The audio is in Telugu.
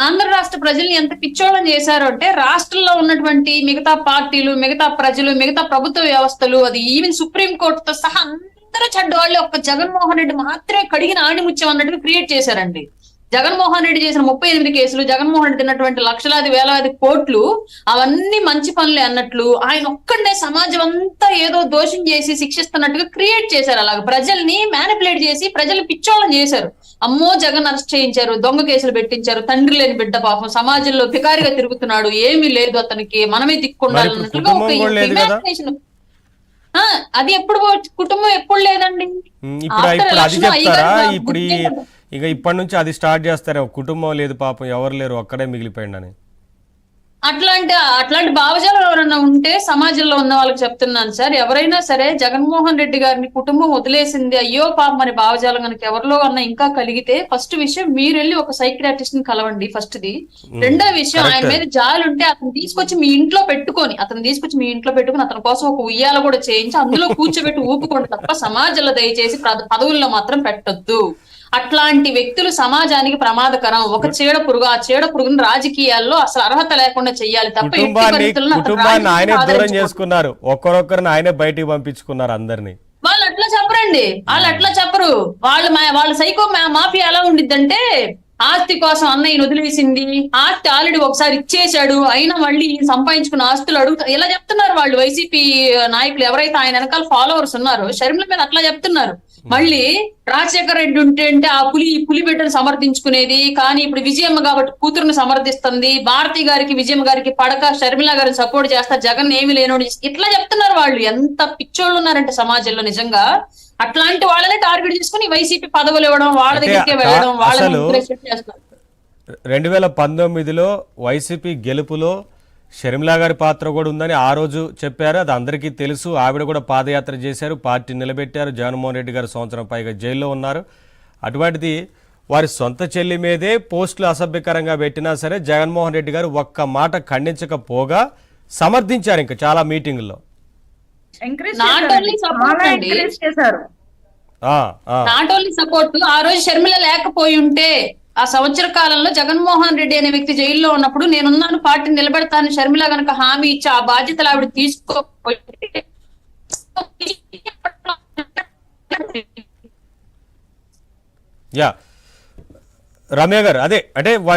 ఆంధ్ర రాష్ట్ర ప్రజల్ని ఎంత పిచ్చోళం చేశారు అంటే రాష్ట్రంలో ఉన్నటువంటి మిగతా పార్టీలు, మిగతా ప్రజలు, మిగతా ప్రభుత్వ వ్యవస్థలు, అది ఈవెన్ సుప్రీం కోర్టుతో సహా అందరూ చెడ్డవాళ్ళు, ఒక్క జగన్మోహన్ రెడ్డి మాత్రమే కడిగిన ఆణిముత్యం అన్నట్టుగా క్రియేట్ చేశారండి. జగన్మోహన్ రెడ్డి చేసిన 38 కేసులు, జగన్మోహన్ రెడ్డి తిన్నటువంటి లక్షలాది వేలాది కోట్లు, అవన్నీ మంచి పనులే అన్నట్లు ఆయన ఒక్కడే సమాజం అంతా ఏదో దోషం చేసి శిక్షిస్తున్నట్టుగా క్రియేట్ చేశారు. అలాగ ప్రజల్ని మ్యానిపులేట్ చేసి ప్రజల్ని పిచ్చోళ్ళని చేశారు. అమ్మో జగన్ అరెస్ట్ చేయించారు, దొంగ కేసులు పెట్టించారు, తండ్రి లేని బిడ్డ పాపం సమాజంలో భికారిగా తిరుగుతున్నాడు, ఏమీ లేదు అతనికి, మనమే దిక్కుండాలన్నట్లుగా ఒక ఇమాజినేషన్. అది ఎప్పుడు కుటుంబం ఎప్పుడు లేదండి. ఇక ఇప్పటి నుంచి అది స్టార్ట్ చేస్తారే, కుటుంబం లేదు పాపం ఎవరు లేరు ఒక్కడే మిగిలిపోయింది అని. అట్లాంటి భావజాలం ఎవరైనా ఉంటే సమాజంలో ఉన్న వాళ్ళకి చెప్తున్నాను సార్, ఎవరైనా సరే జగన్మోహన్ రెడ్డి గారిని కుటుంబం వదిలేసింది అయ్యో పాపం అనే భావజాలం కనుక ఎవరిలో అన్నా ఇంకా కలిగితే ఫస్ట్ విషయం మీరు వెళ్ళి ఒక సైక్రియాటిస్ట్ ని కలవండి ఫస్ట్ ది. రెండో విషయం, ఆయన మీద జాలి ఉంటే అతను తీసుకొచ్చి మీ ఇంట్లో పెట్టుకొని అతని కోసం ఒక ఉయ్యాల కూడా చేయించి అందులో కూర్చోబెట్టి ఊపుకోండి తప్ప సమాజంలో దయచేసి పదవుల్లో మాత్రం పెట్టొద్దు. అట్లాంటి వ్యక్తులు సమాజానికి ప్రమాదకరం. ఒక చీడ పురుగు, ఆ చీడ పురుగుని రాజకీయాల్లో అసలు అర్హత లేకుండా చెయ్యాలి తప్ప కుటుంబాన్ని ఆయనే దూరం చేసుకున్నారు, ఒక్కరొక్కరిని ఆయనే బయటికి పంపించుకున్నారు అందరినీ. వాళ్ళు అట్లా చెప్పరండి, వాళ్ళు అట్లా చెప్పరు. వాళ్ళ సైకో మాఫియా ఎలా ఉండిద్దంటే, ఆస్తి కోసం అన్నయ్యని వదిలేసింది, ఆస్తి ఆల్రెడీ ఒకసారి ఇచ్చేశాడు, అయినా మళ్ళీ సంపాదించుకున్న ఆస్తులు అడుగుతారు, ఇలా చెప్తున్నారు వాళ్ళు. వైసీపీ నాయకులు ఎవరైతే ఆయన వెనకాల ఫాలోవర్స్ ఉన్నారో షర్మిల మీద అట్లా చెప్తున్నారు. మళ్ళీ రాజశేఖర రెడ్డి ఉంటే ఆ పులి బిడ్డను సమర్థించుకునేది, కానీ ఇప్పుడు విజయమ్మ కాబట్టి కూతురుని సమర్థిస్తుంది, భారతి గారికి విజయమ్మ గారికి పడక షర్మిల గారిని సపోర్ట్ చేస్తా, జగన్ ఏమి లేనోడు, ఇట్లా చెప్తున్నారు వాళ్ళు. ఎంత పిచ్చోళ్ళు ఉన్నారంటే సమాజంలో నిజంగా. అట్లాంటి వాళ్ళనే టార్గెట్ చేసుకుని వైసీపీ పదవులు ఇవ్వడం, వాళ్ళ దగ్గరికి వెళ్ళడం, వాళ్ళని 2019లో వైసీపీ గెలుపులో షర్మిలా గారి పాత్ర కూడా ఉందని ఆ రోజు చెప్పారు, అది అందరికీ తెలుసు. ఆవిడ కూడా పాదయాత్ర చేశారు, పార్టీ నిలబెట్టారు. జగన్మోహన్ రెడ్డి గారు సంవత్సరం పైగా జైల్లో ఉన్నారు. అటువంటిది వారి సొంత చెల్లి మీదే పోస్టులు అసభ్యకరంగా పెట్టినా సరే జగన్మోహన్ రెడ్డి గారు ఒక్క మాట ఖండించకపోగా సమర్థించారు ఇంకా చాలా మీటింగుల్లో. నాట్ ఓన్లీ సపోర్ట్, ఆ రోజు షర్మిల లేకపోయి ఉంటే, ఆ సంవత్సర కాలంలో జగన్మోహన్ రెడ్డి అనే వ్యక్తి జైల్లో ఉన్నప్పుడు నేనున్నాను, పార్టీ నిలబెడతాను షర్మిల గనక హామీ ఇచ్చి ఆ బాధ్యతలు ఆవిడ తీసుకో రమ్య గారు అదే అంటే వారి